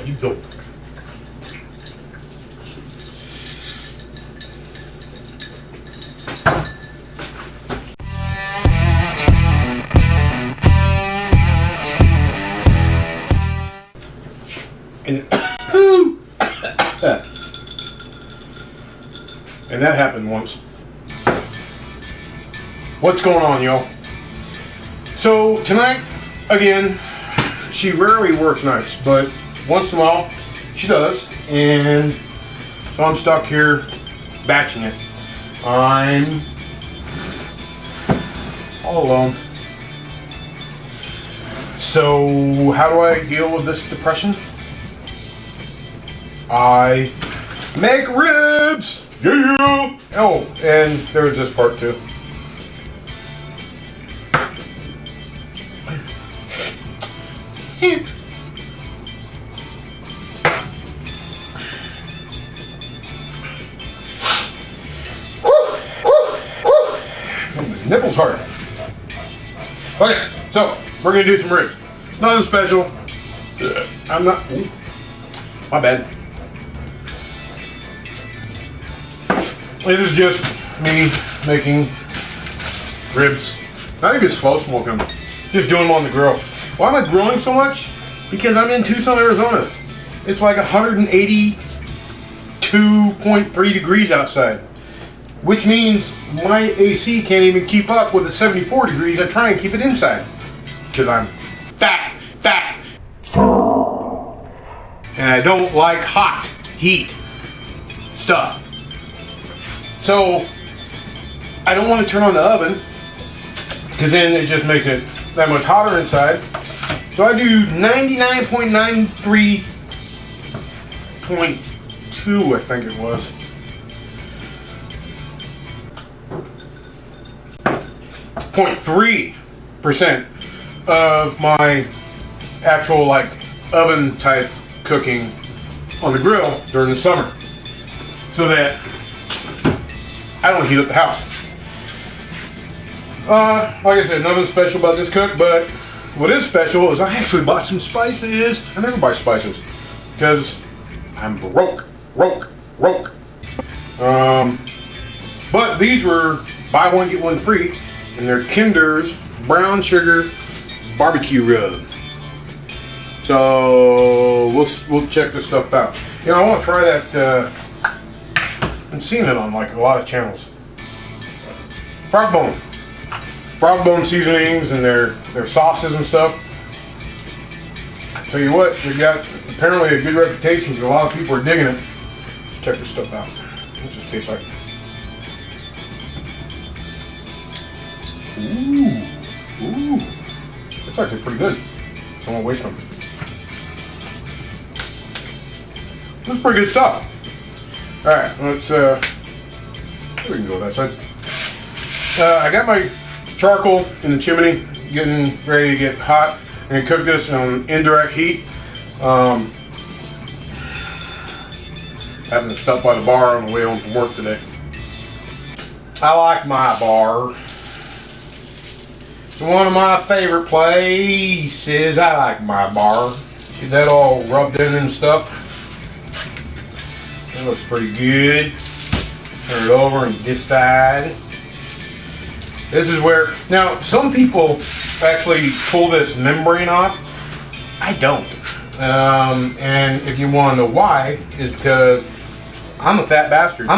bet you don't. And that happened once. What's going on, y'all? So tonight, again, she rarely works nights, but once in a while she does, and so I'm stuck here batching it. I'm all alone. So how do I deal with this depression? I make ribs! Yeah! Oh, and there was this part too. Nipples hard. Okay, so we're gonna do some ribs. Nothing special. I'm not. Ooh, my bad. It is just me making ribs. Not even slow smoking them. Just doing them on the grill. Why am I grilling so much? Because I'm in Tucson, Arizona. It's like 182.3 degrees outside. Which means my AC can't even keep up with the 74 degrees. I try and keep it inside. Because I'm fat. And I don't like hot, heat stuff. So, I don't want to turn on the oven. Because then it just makes it that much hotter inside. So I do 99.93.2, I think it was. 0.3% of my actual like oven type cooking on the grill during the summer, so that I don't heat up the house. Like I said, nothing special about this cook, but what is special is I actually bought some spices. I never buy spices because I'm broke. But these were buy one get one free, and they're Kinder's brown sugar barbecue rub. So we'll check this stuff out. You know, I want to try that. I'm seeing it on like a lot of channels. Frog bone seasonings and their sauces and stuff. Tell you what, they got apparently a good reputation because a lot of people are digging it. Let's check this stuff out. What's this taste like? Ooh, it's actually pretty good. I won't waste them. This is pretty good stuff. All right, let's. We can go that side. I got my charcoal in the chimney, getting ready to get hot. I'm gonna cook this on indirect heat. Having to stop by the bar on the way home from work today. I like my bar. It's one of my favorite places. I like my bar. Get that all rubbed in and stuff. That looks pretty good. Turn it over and this side. This is where, now some people actually pull this membrane off. I don't. And if you want to know why, is because I'm a fat bastard.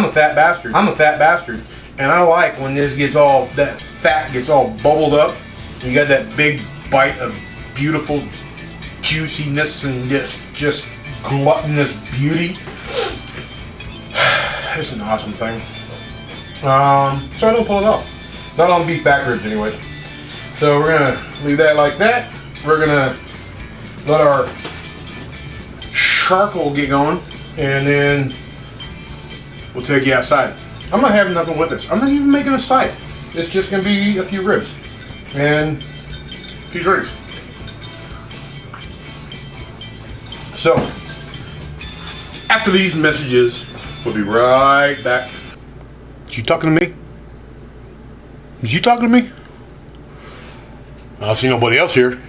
And I like when this gets all, that fat gets all bubbled up. You got that big bite of beautiful juiciness and just gluttonous beauty. It's an awesome thing. So I don't pull it off. Not on beef back ribs anyways. So we're gonna leave that like that. We're gonna let our charcoal get going, and then we'll take you outside. I'm not having nothing with this. I'm not even making a side. It's just gonna be a few ribs and a few drinks. So after these messages, we'll be right back. You talking to me? Is you talking to me? I don't see nobody else here.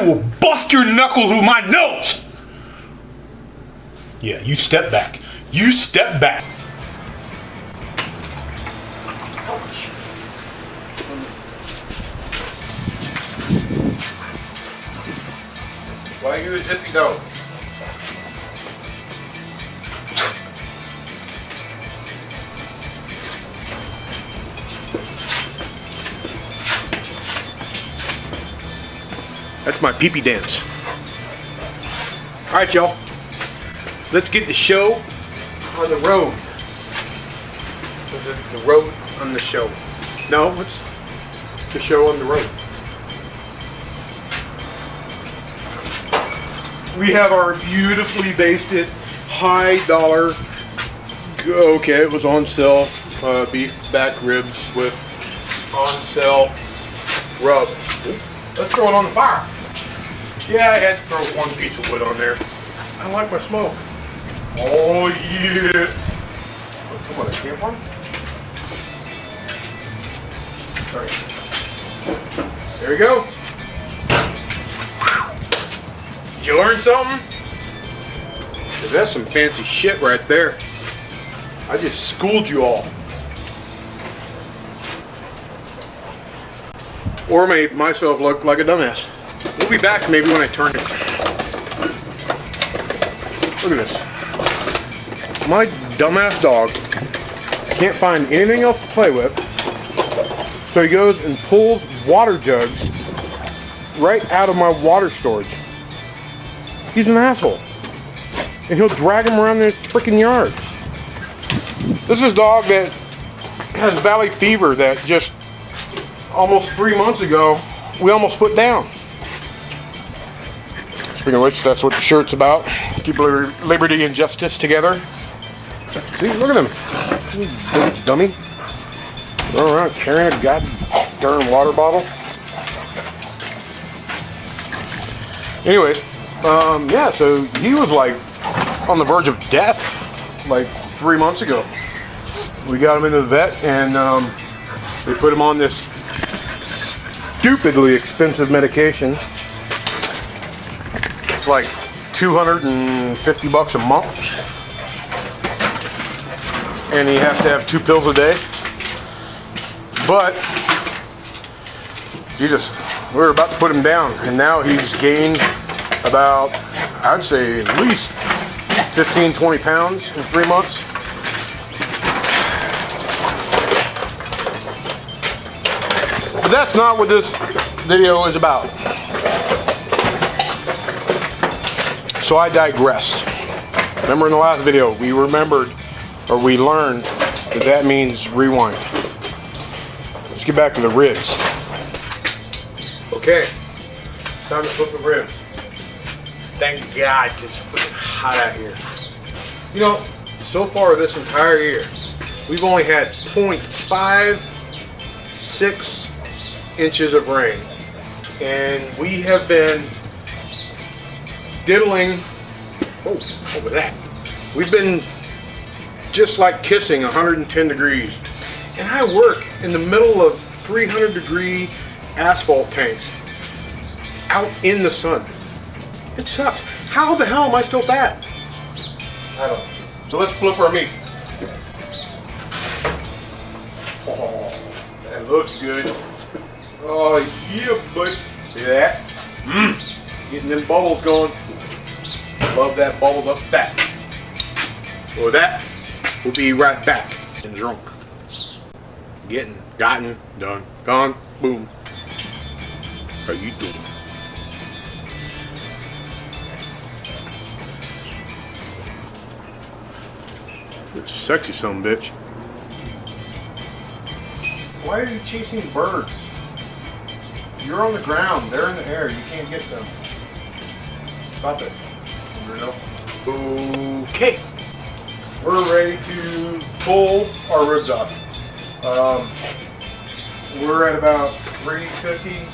will bust your knuckles with my nose. Yeah, you step back. You step back. Ouch. Why are you a zippy dog? That's my pee-pee dance. All right, y'all. Let's get the show on the road. The road on the show. No, it's the show on the road. We have our beautifully basted, high dollar, okay, it was on sale, beef back ribs with on sale rub. Let's throw it on the fire. Yeah, I had to throw one piece of wood on there. I like my smoke. Oh yeah. Oh, come on, a camp one? Sorry. There we go. Did you learn something? 'Cause that's some fancy shit right there. I just schooled you all. Or made myself look like a dumbass. We'll be back maybe when I turn it. Look at this. My dumbass dog can't find anything else to play with, so he goes and pulls water jugs right out of my water storage. He's an asshole. And he'll drag them around the freaking yard. This is a dog that has valley fever that just almost 3 months ago we almost put down. Speaking of which, that's what the shirt's about. Keep liberty and justice together. See, look at him. You big dummy. Going around carrying a goddamn water bottle. Anyways, yeah, so he was like on the verge of death like 3 months ago. We got him into the vet and they put him on this stupidly expensive medication. It's like $250 a month. And he has to have 2 pills a day. But Jesus, we were about to put him down, and now he's gained about, I'd say at least 15, 20 pounds in 3 months. But that's not what this video is about. So I digress. Remember in the last video, we remembered, or we learned, that means rewind. Let's get back to the ribs. Okay, time to flip the ribs. Thank God, it's freaking hot out here. You know, so far this entire year, we've only had 0.56 inches of rain. And we have been diddling, oh, what was that? We've been just like kissing 110 degrees. And I work in the middle of 300-degree asphalt tanks out in the sun. It sucks. How the hell am I still fat? I don't know. So let's flip our meat. Oh, that looks good. Oh yeah, bud. See that? Getting them bubbles going. Love that bubbled up fat. So with that, we'll be right back. And drunk. Gotten, done, gone, boom. How you doing? This sexy son of a bitch. Why are you chasing birds? You're on the ground, they're in the air, you can't get them. Stop it. Okay. We're ready to pull our ribs off. We're at about 350,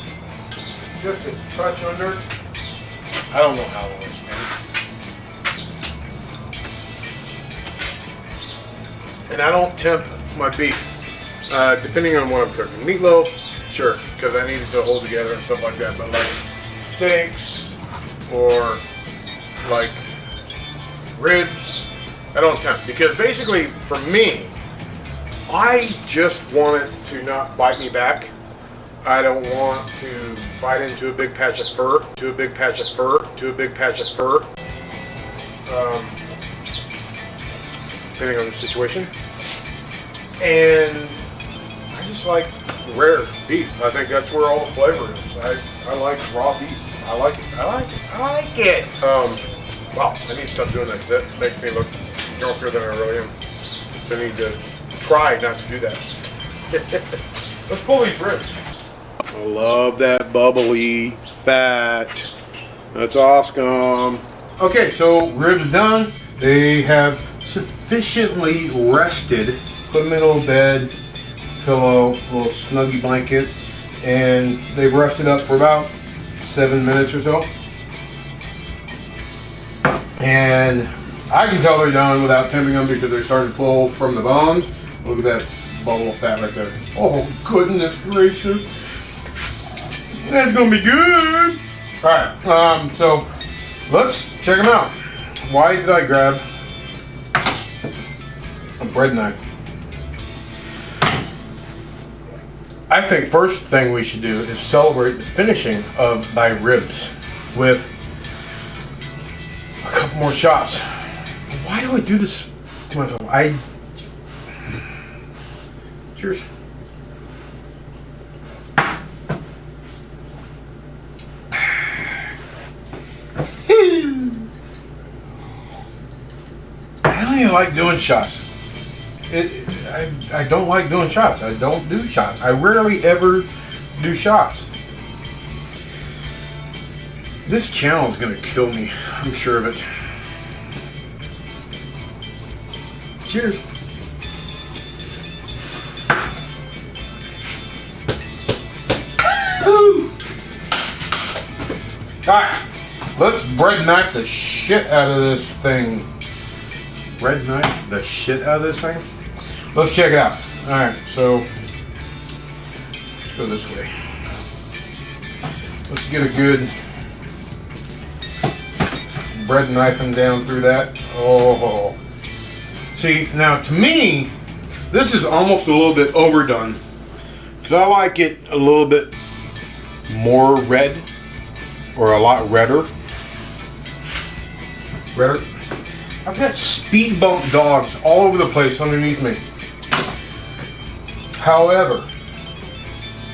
just a touch under. I don't know how long it's been. And I don't temp my beef, depending on what I'm cooking. Meatloaf, sure, because I need it to hold together and stuff like that. But like steaks or like ribs, I don't tempt, because basically for me, I just want it to not bite me back. I don't want to bite into a big patch of fur, depending on the situation. And I just like rare beef. I think that's where all the flavor is. I like raw beef. I like it. Wow, I need to stop doing that because that makes me look drunker than I really am. So I need to try not to do that. Let's pull these ribs. I love that bubbly fat. That's awesome. Okay, so ribs are done. They have sufficiently rested. Put them in a little bed, pillow, little snuggie blanket, and they've rested up for about 7 minutes or so. And I can tell they're done without tempting them because they're starting to pull from the bones. Look at that bubble of fat right there. Oh, goodness gracious. That's gonna be good. All right, so let's check them out. Why did I grab a bread knife? I think first thing we should do is celebrate the finishing of thy ribs with a couple more shots. Why do I do this to myself? Cheers. I don't even like doing shots. I don't like doing shots. I don't do shots. I rarely ever do shots. This channel is gonna kill me. I'm sure of it. Cheers. Woo! Alright, let's bread knife the shit out of this thing. Bread knife the shit out of this thing? Let's check it out. Alright, so let's go this way. Let's get a good bread knifing down through that. Oh. See, now to me, this is almost a little bit overdone because I like it a little bit more red or a lot redder. Redder. I've got speed bump dogs all over the place underneath me. However,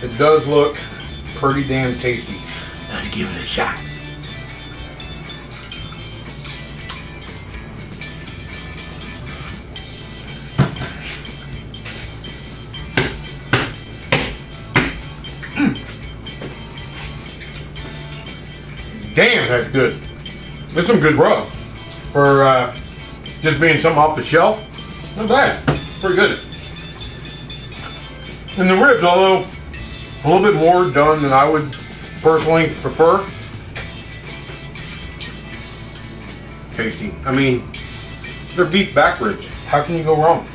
it does look pretty damn tasty. Let's give it a shot. Damn, that's good. That's some good rub for just being something off the shelf. Not bad. Pretty good. And the ribs, although a little bit more done than I would personally prefer. Tasty. I mean, they're beef back ribs. How can you go wrong?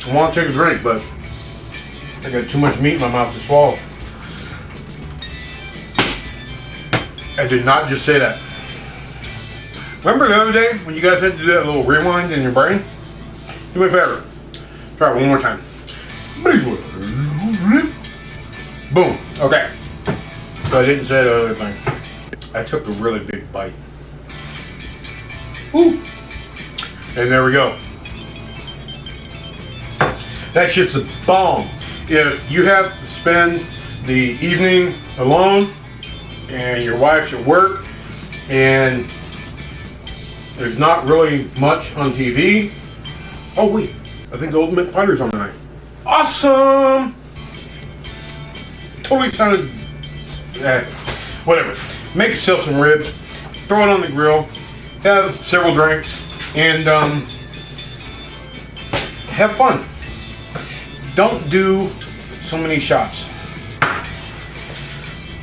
I want to take a drink, but I got too much meat in my mouth to swallow. I did not just say that. Remember the other day when you guys had to do that little rewind in your brain? Do me a favor. Try it one more time. Boom. Okay. So I didn't say the other thing. I took a really big bite. Woo. And there we go. That shit's a bomb. If you have to spend the evening alone and your wife's at work and there's not really much on TV. Oh wait, I think the Ultimate Fighter's on tonight. Awesome! Totally sounded, whatever. Make yourself some ribs, throw it on the grill, have several drinks, and have fun. Don't do so many shots,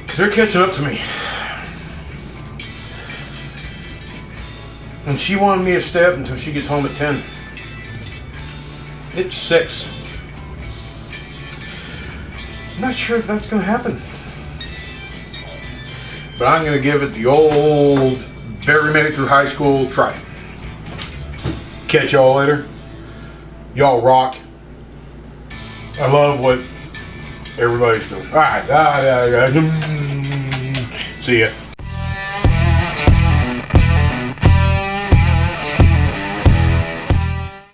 because they're catching up to me. And she wanted me to stay up until she gets home at 10. It's 6. I'm not sure if that's going to happen. But I'm going to give it the old Barry made it through high school try. Catch y'all later. Y'all rock. I love what everybody's doing. All right. See ya.